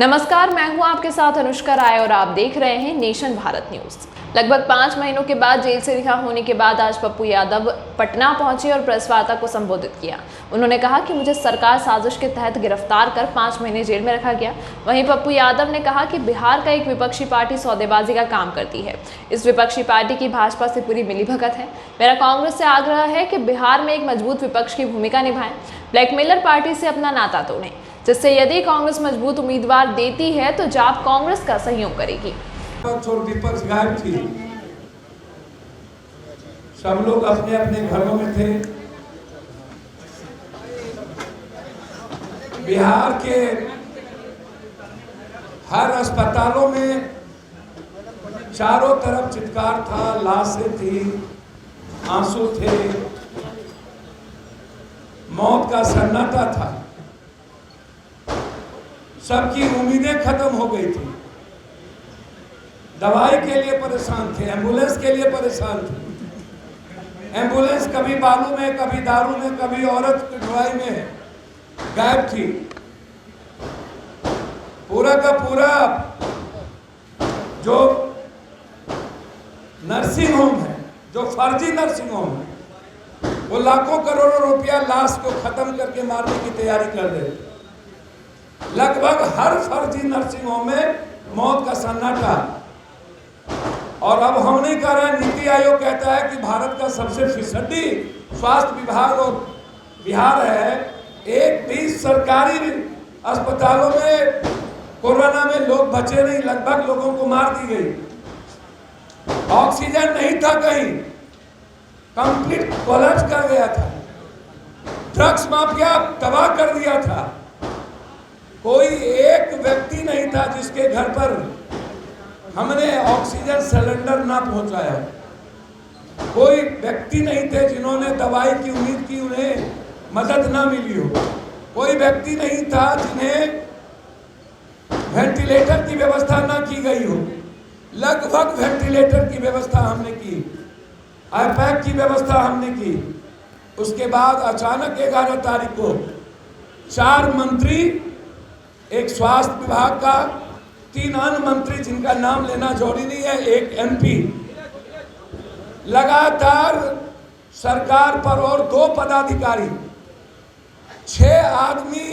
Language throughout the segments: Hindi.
नमस्कार, मैं हूं आपके साथ अनुष्का राय और आप देख रहे हैं नेशन भारत न्यूज। लगभग 5 महीनों के बाद जेल से रिहा होने के बाद आज पप्पू यादव पटना पहुंचे और प्रेस वार्ता को संबोधित किया। उन्होंने कहा कि मुझे सरकार साजिश के तहत गिरफ्तार कर 5 महीने जेल में रखा गया। वहीं पप्पू यादव ने कहा कि बिहार का एक विपक्षी पार्टी सौदेबाजी का काम करती है। इस विपक्षी पार्टी की भाजपा से पूरी मिलीभगत है। मेरा कांग्रेस से आग्रह है कि बिहार में एक मजबूत विपक्ष की भूमिका निभाएं, ब्लैकमेलर पार्टी से अपना नाता तोड़ें, जिससे यदि कांग्रेस मजबूत उम्मीदवार देती है तो जाप कांग्रेस का सहयोग करेगी। और विपक्ष गायब थी, सब लोग अपने अपने घरों में थे। बिहार के हर अस्पतालों में चारों तरफ चित्कार था, लाशें थी, आंसू थे, मौत का सन्नाटा था। सबकी उम्मीदें खत्म हो गई थी। दवाई के लिए परेशान थे, एम्बुलेंस के लिए परेशान थे। एम्बुलेंस कभी बालू में, कभी दारू में, कभी औरत की दवाई में गायब थी। पूरा का पूरा जो नर्सिंग होम है, जो फर्जी नर्सिंग होम है, वो लाखों करोड़ों रुपया लाश को खत्म करके मारने की तैयारी कर रहे थे। लगभग हर फर्जी नर्सिंग होम में मौत का सन्नाटा। और अब हम नहीं कर रहे हैं, नीति आयोग कहता है कि भारत का सबसे फिसड्डी स्वास्थ्य विभाग और बिहार है। एक भी सरकारी अस्पतालों में कोरोना में लोग बचे नहीं, लगभग लोगों को मार दी गई। ऑक्सीजन नहीं था कहीं, कंप्लीट कोलैप्स कर गया था। ड्रग्स माफिया तबाह कर दिया था। कोई एक व्यक्ति नहीं था जिसके घर पर हमने ऑक्सीजन सिलेंडर ना पहुंचाया। कोई व्यक्ति नहीं थे जिन्होंने दवाई की उम्मीद की, उन्हें मदद ना मिली हो। कोई व्यक्ति नहीं था जिन्हें वेंटिलेटर की व्यवस्था ना की गई हो। लगभग वेंटिलेटर की व्यवस्था हमने की, आईपैक की व्यवस्था हमने की। उसके बाद अचानक 11 तारीख को 4 मंत्री, एक स्वास्थ्य विभाग का, 3 अन्य मंत्री जिनका नाम लेना जरूरी नहीं है, एक एमपी, लगातार सरकार पर और 2 पदाधिकारी, 6 आदमी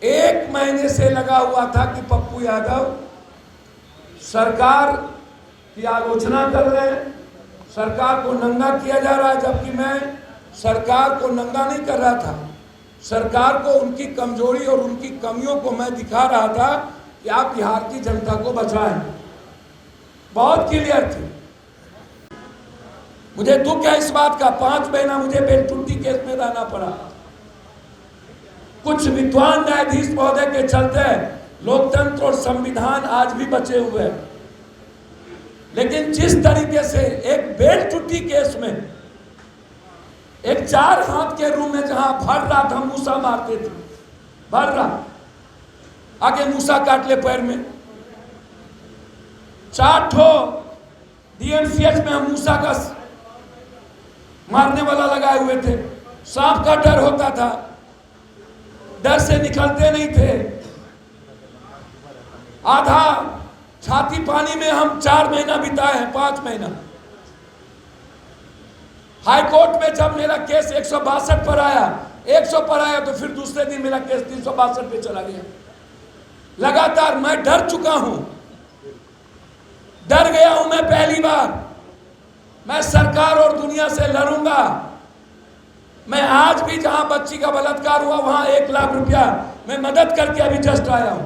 1 महीने से लगा हुआ था कि पप्पू यादव सरकार की आलोचना कर रहे हैं, सरकार को नंगा किया जा रहा है। जबकि मैं सरकार को नंगा नहीं कर रहा था, सरकार को उनकी कमजोरी और उनकी कमियों को मैं दिखा रहा था कि आप बिहार की जनता को बचाएं। बहुत क्लियर थी। मुझे दुख है इस बात का, 5 महीना मुझे बेलटुट्टी केस में रहना पड़ा। कुछ विद्वान न्यायाधीश महोदय के चलते लोकतंत्र और संविधान आज भी बचे हुए हैं। लेकिन जिस तरीके से एक बेलटुट्टी केस में, एक 4 हाथ के रूम में जहां भर रहा था, मूसा मारते थे, भर रहा, आगे मूसा काट ले पैर में। 4 ठो डीएमसीएच में हम मूसा का मारने वाला लगाए हुए थे। सांप का डर होता था, डर से निकलते नहीं थे। आधा छाती पानी में हम 4 महीना बिताए हैं, 5 महीना। हाई कोर्ट में जब मेरा केस 162 पर आया, 100 पर आया, तो फिर दूसरे दिन मेरा केस 362 पे चला गया। लगातार मैं डर चुका हूं, डर गया हूं। मैं पहली बार मैं सरकार और दुनिया से लड़ूंगा। मैं आज भी जहां बच्ची का बलात्कार हुआ वहां 1 लाख रुपया मैं मदद करके अभी जस्ट आया हूं,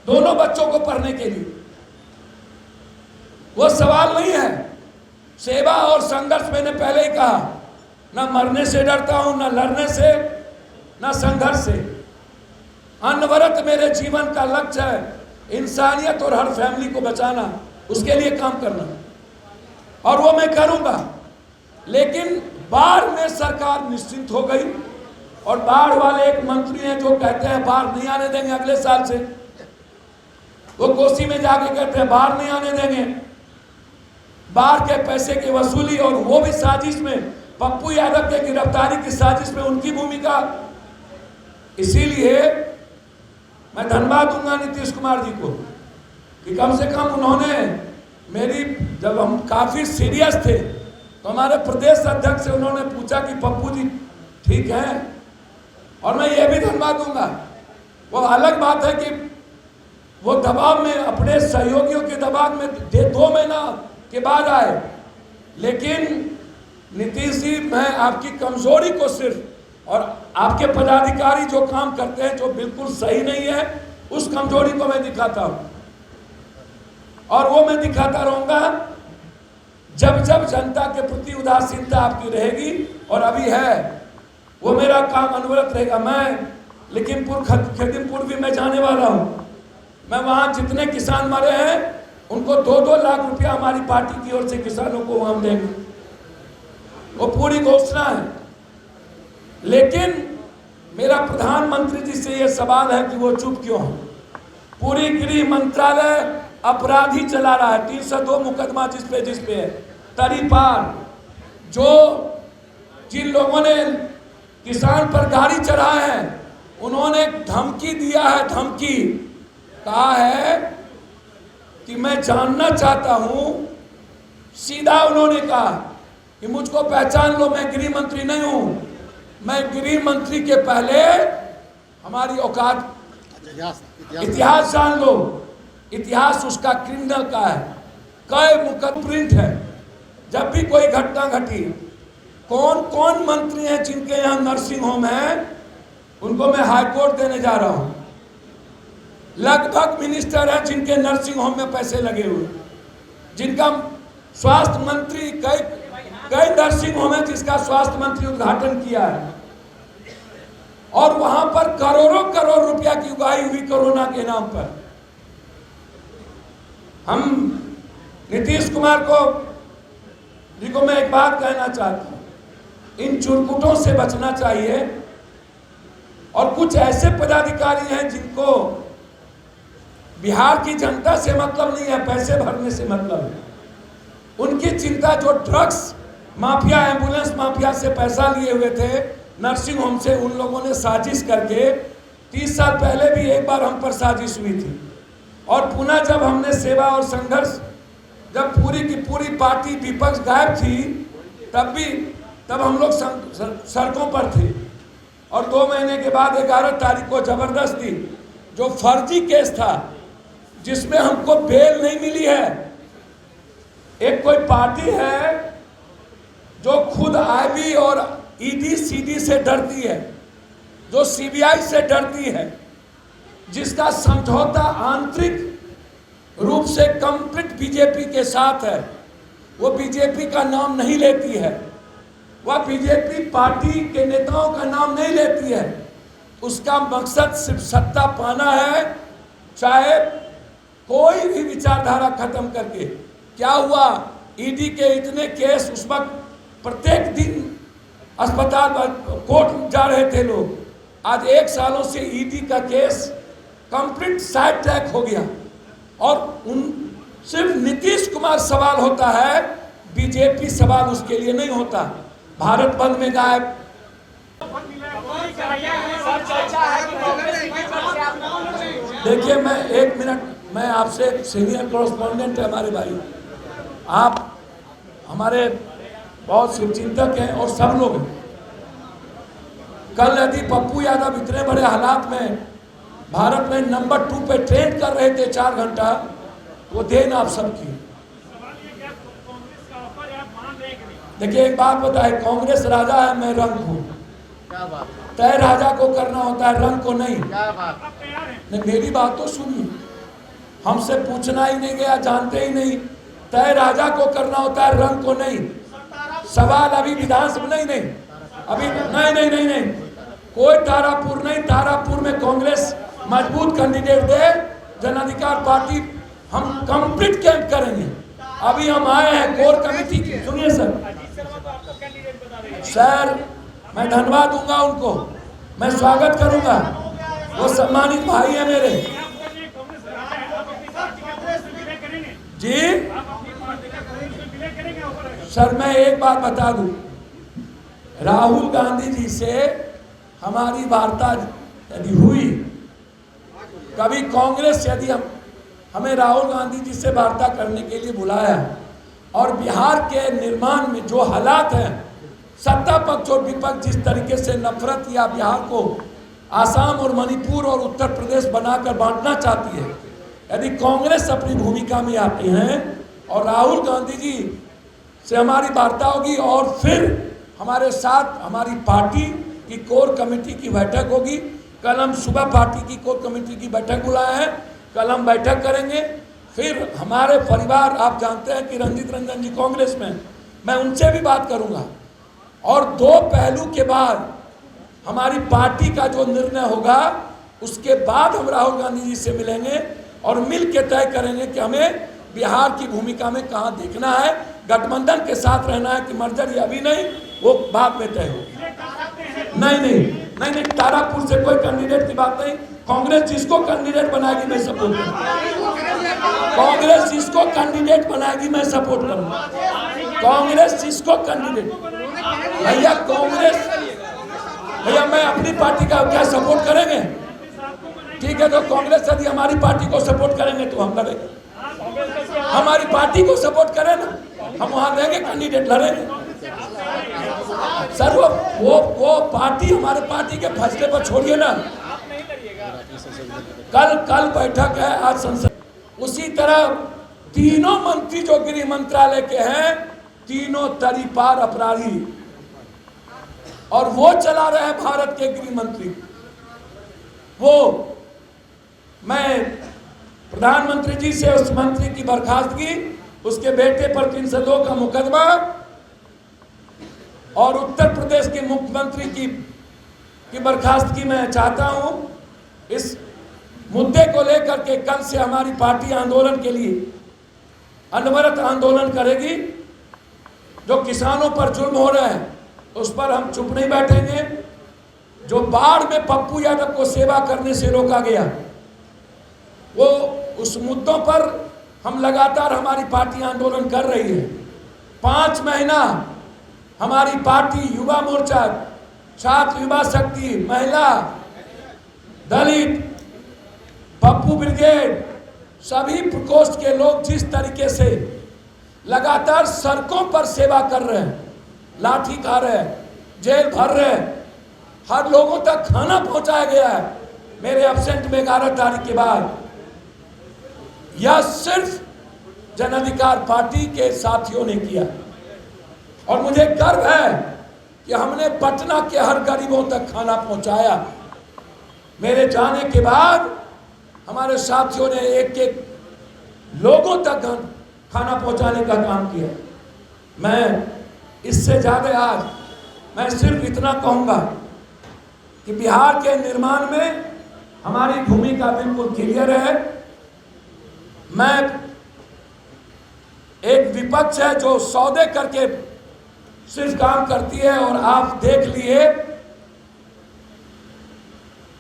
दोनों बच्चों को पढ़ने के लिए। वो सवाल नहीं है। सेवा और संघर्ष मैंने पहले ही कहा, न मरने से डरता हूं, न लड़ने से, न संघर्ष से। अनवरत मेरे जीवन का लक्ष्य है इंसानियत और हर फैमिली को बचाना, उसके लिए काम करना, और वो मैं करूंगा। लेकिन बाढ़ में सरकार निश्चिंत हो गई, और बाढ़ वाले एक मंत्री हैं जो कहते हैं बाढ़ नहीं आने देंगे अगले साल से। वो कोसी में जाके कहते हैं बाढ़ नहीं आने देंगे। बाढ़ के पैसे की वसूली, और वो भी साजिश में, पप्पू यादव के गिरफ्तारी की साजिश में उनकी भूमिका। इसीलिए मैं धन्यवाद दूंगा नीतीश कुमार जी को कि कम से कम उन्होंने मेरी, जब हम काफ़ी सीरियस थे तो हमारे प्रदेश अध्यक्ष से उन्होंने पूछा कि पप्पू जी ठीक हैं। और मैं ये भी धन्यवाद दूंगा, वो अलग बात है कि वो दबाव में, अपने सहयोगियों के दबाव में 2 महीना के बाद आए, लेकिन नीतीश जी मैं आपकी कमजोरी को सिर्फ, और आपके पदाधिकारी जो काम करते हैं जो बिल्कुल सही नहीं है, उस कमजोरी को मैं दिखाता हूं और वो मैं दिखाता रहूंगा जब जब जनता के प्रति उदासीनता आपकी रहेगी, और अभी है, वो मेरा काम अनवरत रहेगा। मैं लखीमपुर खदिमपुर भी मैं जाने वाला हूं, मैं वहां जितने किसान मरे हैं उनको 2-2 लाख रुपया हमारी पार्टी की ओर से किसानों को हम देंगे, वो पूरी घोषणा है। लेकिन मेरा प्रधानमंत्री जी से यह सवाल है कि वो चुप क्यों है। पूरी गृह मंत्रालय अपराधी चला रहा है, 302 मुकदमा जिस पे है। तरीपार जो जिन लोगों ने किसान पर गाड़ी चढ़ाए हैं, उन्होंने धमकी दिया है, धमकी कहा है कि मैं जानना चाहता हूं, सीधा उन्होंने कहा कि मुझको पहचान लो, मैं गृह मंत्री नहीं हूं, मैं गृह मंत्री के पहले हमारी औकात, इतिहास जान लो, इतिहास उसका क्रिमिनल का है, कई मुकदमा प्रिंट है। जब भी कोई घटना घटी, कौन कौन मंत्री हैं जिनके यहाँ नर्सिंग होम है, उनको मैं हाई कोर्ट देने जा रहा हूं। लगभग मिनिस्टर हैं जिनके नर्सिंग होम में पैसे लगे हुए, जिनका स्वास्थ्य मंत्री, कई नर्सिंग होम है जिसका स्वास्थ्य मंत्री उद्घाटन किया है, और वहां पर करोड़ों करोड़ रुपया की उगाही हुई कोरोना के नाम पर। हम नीतीश कुमार जी को मैं एक बात कहना चाहता हूं, इन चुरकुटों से बचना चाहिए। और कुछ ऐसे पदाधिकारी हैं जिनको बिहार की जनता से मतलब नहीं है, पैसे भरने से मतलब है। उनकी चिंता जो ड्रग्स माफिया, एम्बुलेंस माफिया से पैसा लिए हुए थे नर्सिंग होम से, उन लोगों ने साजिश करके 30 साल पहले भी एक बार हम पर साजिश हुई थी, और पुनः जब हमने सेवा और संघर्ष, जब पूरी की पूरी पार्टी विपक्ष गायब थी, तब हम लोग सड़कों पर थे। और 2 महीने के बाद 11 तारीख को जबरदस्ती जो फर्जी केस था, जिसमें हमको बेल नहीं मिली है। एक कोई पार्टी है जो खुद आईबी और ईडी सीडी से डरती है, जो सीबीआई से डरती है, जिसका समझौता आंतरिक रूप से कंप्लीट बीजेपी के साथ है, वो बीजेपी का नाम नहीं लेती है, वह बीजेपी पार्टी के नेताओं का नाम नहीं लेती है। उसका मकसद सिर्फ सत्ता पाना है, चाहे कोई भी विचारधारा खत्म करके। क्या हुआ, ईडी के इतने केस, उस वक्त प्रत्येक दिन अस्पताल कोर्ट जा रहे थे लोग, आज 1 सालों से ईडी का केस कंप्लीट साइड ट्रैक हो गया। और सिर्फ नीतीश कुमार सवाल होता है, बीजेपी सवाल उसके लिए नहीं होता। भारत बंद में गायब, देखिए मैं 1 मिनट, मैं आपसे, सीनियर कॉरेस्पॉन्डेंट है हमारे भाई, आप हमारे बहुत शुभचिंतक हैं और सब लोग हैं। कल यदि पप्पू यादव इतने बड़े हालात में भारत में नंबर 2 पे ट्रेंड कर रहे थे 4 घंटा, वो देन आप सबकी। देखिए एक बात बताए, कांग्रेस राजा है, मैं रंक हूँ। तय राजा को करना होता है, रंग को नहीं। नहीं, मेरी बात तो सुनिए, हमसे पूछना ही नहीं गया, जानते ही नहीं। तय राजा को करना होता है, रंग को नहीं। सवाल अभी विधानसभा नहीं, अभी नहीं, कोई तारापुर नहीं। तारापुर में कांग्रेस मजबूत कैंडिडेट दे, जन अधिकार पार्टी, हम कंप्लीट कैंप करेंगे। अभी हम आए हैं कोर कमेटी की, सुनिए सर, मैं धन्यवाद दूंगा उनको, मैं स्वागत करूंगा, वो सम्मानित भाई है मेरे जी। सर मैं एक बात बता दूं, राहुल गांधी जी से हमारी वार्ता यदि हुई कभी कांग्रेस यदि हमें राहुल गांधी जी से वार्ता करने के लिए बुलाया और बिहार के निर्माण में जो हालात हैं, सत्ता पक्ष और विपक्ष जिस तरीके से नफरत या बिहार को आसाम और मणिपुर और उत्तर प्रदेश बनाकर बांटना चाहती है, यदि कांग्रेस अपनी भूमिका में आती हैं और राहुल गांधी जी से हमारी वार्ता होगी और फिर हमारे साथ हमारी पार्टी की कोर कमेटी की बैठक होगी। कल हम सुबह पार्टी की कोर कमेटी की बैठक बुलाए हैं, कल हम बैठक करेंगे। फिर हमारे परिवार, आप जानते हैं कि रंजीत रंजन जी कांग्रेस में, मैं उनसे भी बात करूंगा और 2 पहलू के बाद हमारी पार्टी का जो निर्णय होगा उसके बाद हम राहुल गांधी जी से मिलेंगे और मिल के तय करेंगे कि हमें बिहार की भूमिका में कहाँ देखना है, गठबंधन के साथ रहना है कि मर्जर, अभी नहीं, वो बाद में तय होगी। नहीं, तारापुर से कोई कैंडिडेट की बात नहीं। कांग्रेस जिसको कैंडिडेट बनाएगी मैं सपोर्ट करूंगा। कांग्रेस जिसको कैंडिडेट बनाएगी मैं सपोर्ट करूंगा। कांग्रेस जिसको कैंडिडेट, भैया कांग्रेस, भैया मैं अपनी पार्टी का क्या सपोर्ट करेंगे? ठीक है, तो कांग्रेस यदि हमारी पार्टी को सपोर्ट करेंगे तो हम लड़ेंगे। हमारी पार्टी को सपोर्ट करें ना, हम वहां देंगे, कैंडिडेट लड़ेंगे। सर वो पार्टी, हमारे पार्टी के फैसले पर छोड़िए ना। कल बैठक है, आज संसद। उसी तरह तीनों मंत्री जो गृह मंत्रालय के हैं, तीनों तरीपार अपराधी, और वो चला रहे हैं भारत के गृह मंत्री। वो मैं प्रधानमंत्री जी से उस मंत्री की बर्खास्तगी, उसके बेटे पर 302 का मुकदमा और उत्तर प्रदेश के मुख्यमंत्री की बर्खास्तगी मैं चाहता हूं। इस मुद्दे को लेकर के कल से हमारी पार्टी आंदोलन के लिए अनवरत आंदोलन करेगी। जो किसानों पर जुल्म हो रहा है उस पर हम चुप नहीं बैठेंगे। जो बाढ़ में पप्पू यादव को सेवा करने से रोका गया, वो उस मुद्दों पर हम लगातार हमारी पार्टी आंदोलन कर रही है। 5 महीना हमारी पार्टी, युवा मोर्चा, छात्र युवा शक्ति, महिला, दलित, पप्पू ब्रिगेड, सभी प्रकोष्ठ के लोग जिस तरीके से लगातार सड़कों पर सेवा कर रहे हैं, लाठी खा रहे हैं, जेल भर रहे हैं, हर लोगों तक खाना पहुंचाया गया है मेरे एब्सेंट में 11 तारीख के बाद। यह सिर्फ जन अधिकार पार्टी के साथियों ने किया और मुझे गर्व है कि हमने पटना के हर गरीबों तक खाना पहुंचाया। मेरे जाने के बाद हमारे साथियों ने एक लोगों तक खाना पहुंचाने का काम किया। मैं इससे ज्यादा आज मैं सिर्फ इतना कहूंगा कि बिहार के निर्माण में हमारी भूमिका बिल्कुल क्लियर है। मैं एक विपक्ष है जो सौदे करके सिर्फ काम करती है, और आप देख लिए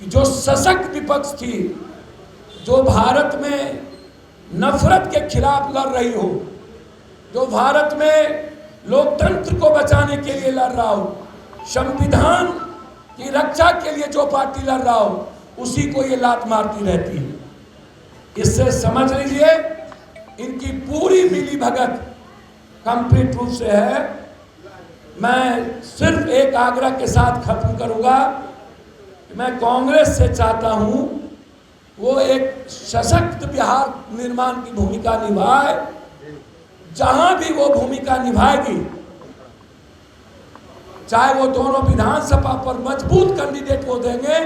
कि जो सशक्त विपक्ष थी, जो भारत में नफरत के खिलाफ लड़ रही हो, जो भारत में लोकतंत्र को बचाने के लिए लड़ रहा हो, संविधान की रक्षा के लिए जो पार्टी लड़ रहा हो, उसी को ये लात मारती रहती है। इससे समझ लीजिए इनकी पूरी मिली भगत कंप्लीट रूप से है। मैं सिर्फ एक आग्रह के साथ खत्म करूंगा कि मैं कांग्रेस से चाहता हूं वो एक सशक्त बिहार निर्माण की भूमिका निभाए। जहां भी वो भूमिका निभाएगी, चाहे वो दोनों विधानसभा पर मजबूत कैंडिडेट को देंगे,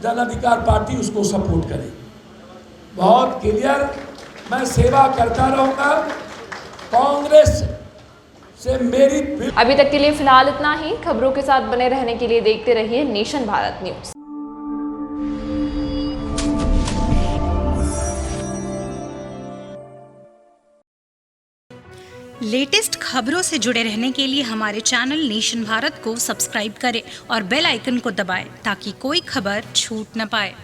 जन अधिकार पार्टी उसको सपोर्ट करेगी। बहुत क्लियर, मैं सेवा करता रहूंगा। कांग्रेस से मेरी अभी तक के लिए फिलहाल इतना ही। खबरों के साथ बने रहने के लिए देखते रहिए नेशन भारत न्यूज। लेटेस्ट खबरों से जुड़े रहने के लिए हमारे चैनल नेशन भारत को सब्सक्राइब करें और बेल आइकन को दबाएं ताकि कोई खबर छूट न पाए।